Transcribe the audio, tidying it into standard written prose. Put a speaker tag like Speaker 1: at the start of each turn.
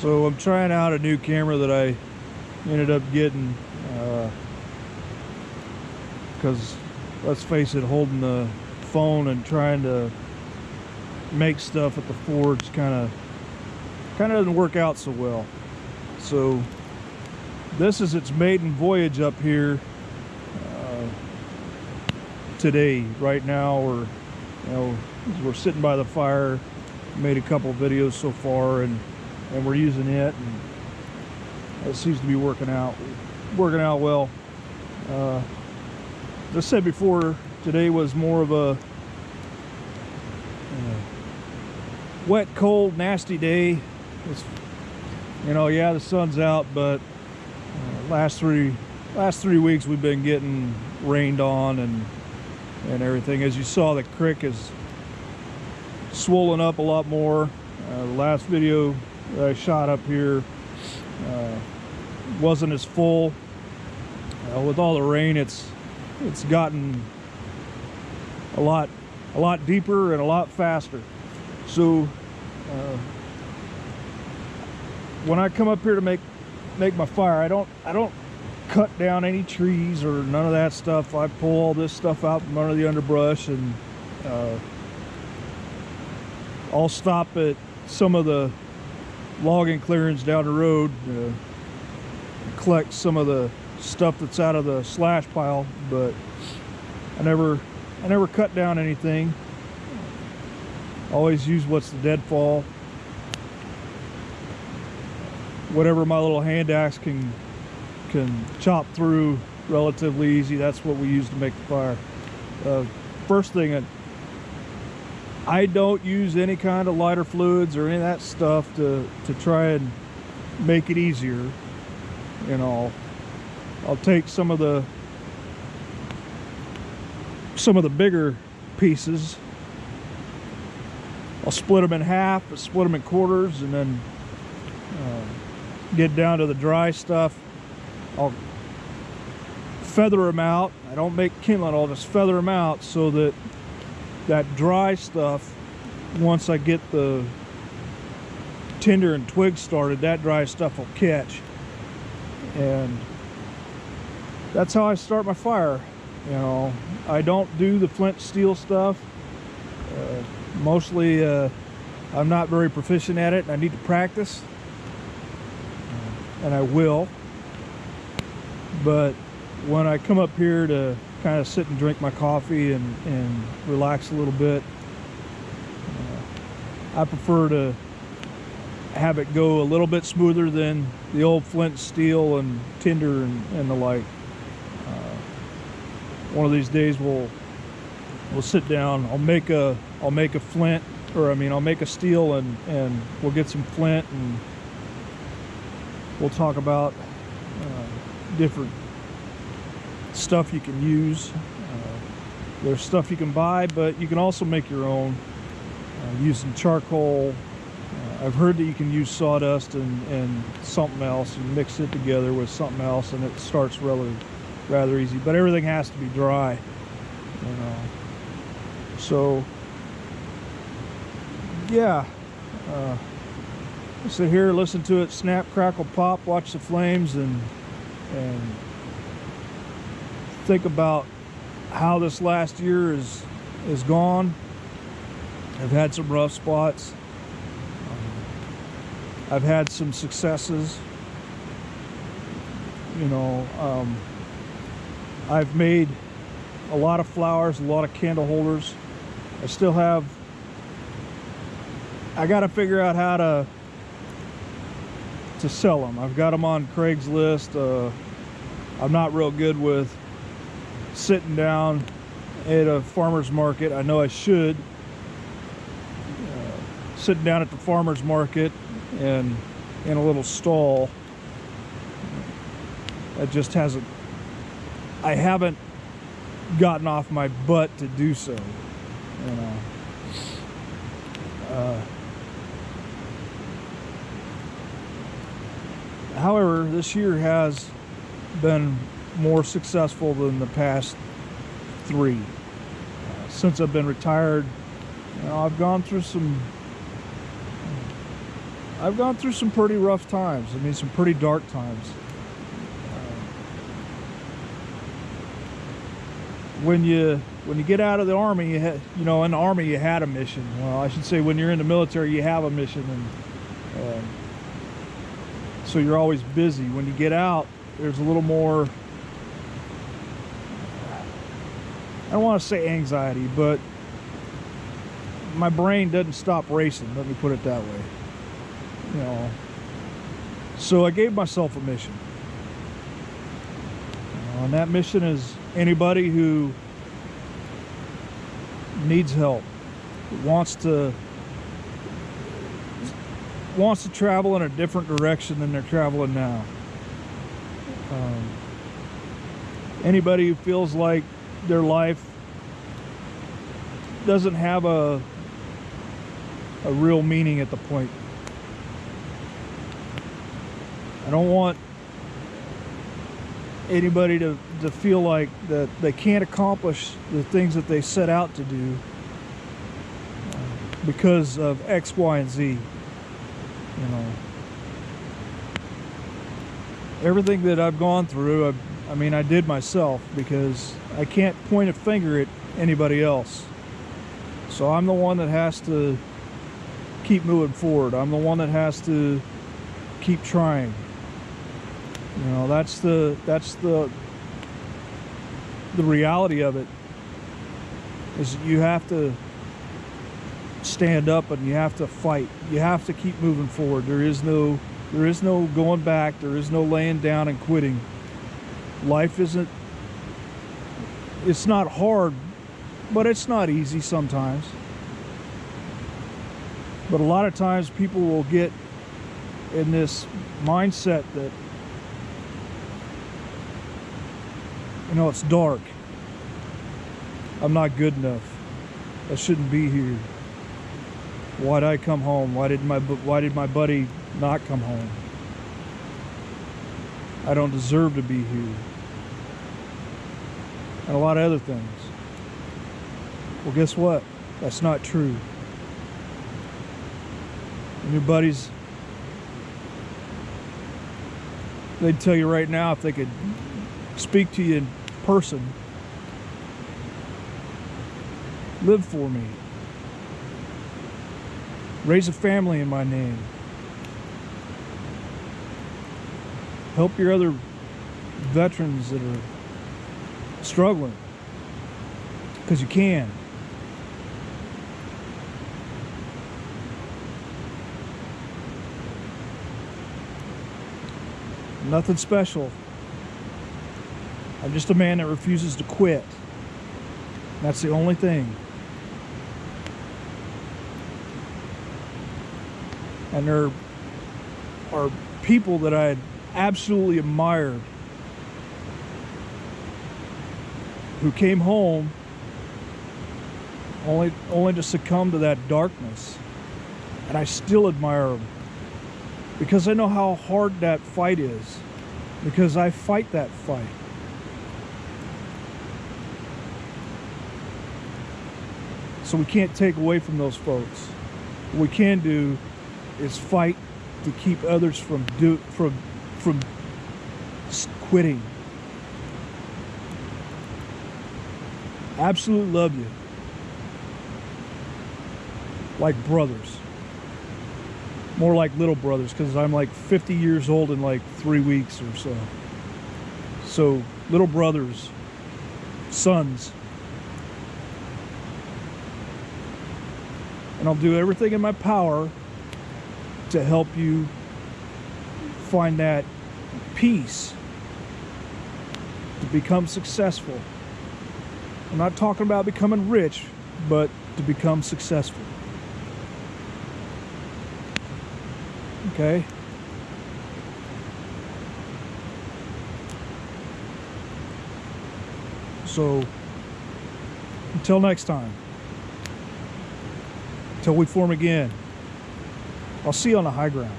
Speaker 1: So I'm trying out a new camera that I ended up getting because let's face it, holding the phone and trying to make stuff at the forge kind of doesn't work out so well. So this is its maiden voyage up here today. Right now we're sitting by the fire, made a couple of videos so far, and we're using it, and it seems to be working out well. As I said before, today was more of a wet, cold, nasty day. It's, yeah, the sun's out, but last three weeks we've been getting rained on and everything. As you saw, the creek is swollen up a lot more. The last video that I shot up here wasn't as full. With all the rain, it's gotten a lot deeper and a lot faster. So when I come up here to make my fire, I don't cut down any trees or none of that stuff. I pull all this stuff out from under the underbrush, and I'll stop at some of the logging clearings down the road, collect some of the stuff that's out of the slash pile, but I never cut down anything. Always use what's the deadfall. Whatever my little hand axe can chop through relatively easy, that's what we use to make the fire. First thing, I don't use any kind of lighter fluids or any of that stuff to try and make it easier. I'll take some of the bigger pieces. I'll split them in half, split them in quarters, and then get down to the dry stuff. I'll feather them out. I don't make kindling, I'll just feather them out so that dry stuff, once I get the tinder and twigs started, that dry stuff will catch. And that's how I start my fire. I don't do the flint steel stuff. Mostly I'm not very proficient at it, and I need to practice, and I will. But when I come up here to kind of sit and drink my coffee and relax a little bit, I prefer to have it go a little bit smoother than the old flint steel and tinder and the like. One of these days we'll sit down. I'll make a flint, or I'll make a steel, and we'll get some flint, and we'll talk about different stuff you can use. There's stuff you can buy, but you can also make your own using charcoal. I've heard that you can use sawdust and something else and mix it together with something else, and it starts rather easy, but everything has to be dry. So yeah, sit here, listen to it snap, crackle, pop, watch the flames, and think about how this last year is gone. I've had some rough spots. I've had some successes. I've made a lot of flowers, a lot of candle holders. I still have, I got to figure out how to sell them. I've got them on Craigslist. I'm not real good with sitting down at a farmer's market. I know I should. Sitting down at the farmer's market and in a little stall, that just hasn't, I haven't gotten off my butt to do so. However, this year has been more successful than the past three. Since I've been retired, I've gone through some I've gone through some pretty rough times. I mean, some pretty dark times. When you get out of the army, in the army you had a mission. Well, I should say when you're in the military, you have a mission, and so you're always busy. When you get out, there's a little more, I don't want to say anxiety, but my brain doesn't stop racing, let me put it that way. So I gave myself a mission. And that mission is anybody who needs help, wants to travel in a different direction than they're traveling now. Anybody who feels like their life doesn't have a real meaning at the point. I don't want anybody to feel like that they can't accomplish the things that they set out to do because of X, Y, and Z. Everything that I've gone through, I did myself, because I can't point a finger at anybody else. So I'm the one that has to keep moving forward. I'm the one that has to keep trying. That's the reality of it, is you have to stand up and you have to fight. You have to keep moving forward. There is no going back. There is no laying down and quitting. Life it's not hard, but it's not easy sometimes. But a lot of times people will get in this mindset that, it's dark. I'm not good enough. I shouldn't be here. Why'd I come home? Why did my buddy not come home? I don't deserve to be here. And a lot of other things. Well, guess what? That's not true. And your buddies, they'd tell you right now, if they could speak to you in person, live for me, raise a family in my name, help your other veterans that are struggling, because you can. Nothing special. I'm just a man that refuses to quit. That's the only thing. And there are people that I absolutely admired who came home only to succumb to that darkness. And I still admire them, because I know how hard that fight is, because I fight that fight. So we can't take away from those folks. What we can do is fight to keep others from quitting. Absolutely love you. Like brothers. More like little brothers, because I'm like 50 years old in like 3 weeks or so. So little brothers, sons. And I'll do everything in my power to help you find that peace, to become successful. I'm not talking about becoming rich, but to become successful. Okay? So, until next time, until we form again, I'll see you on the high ground.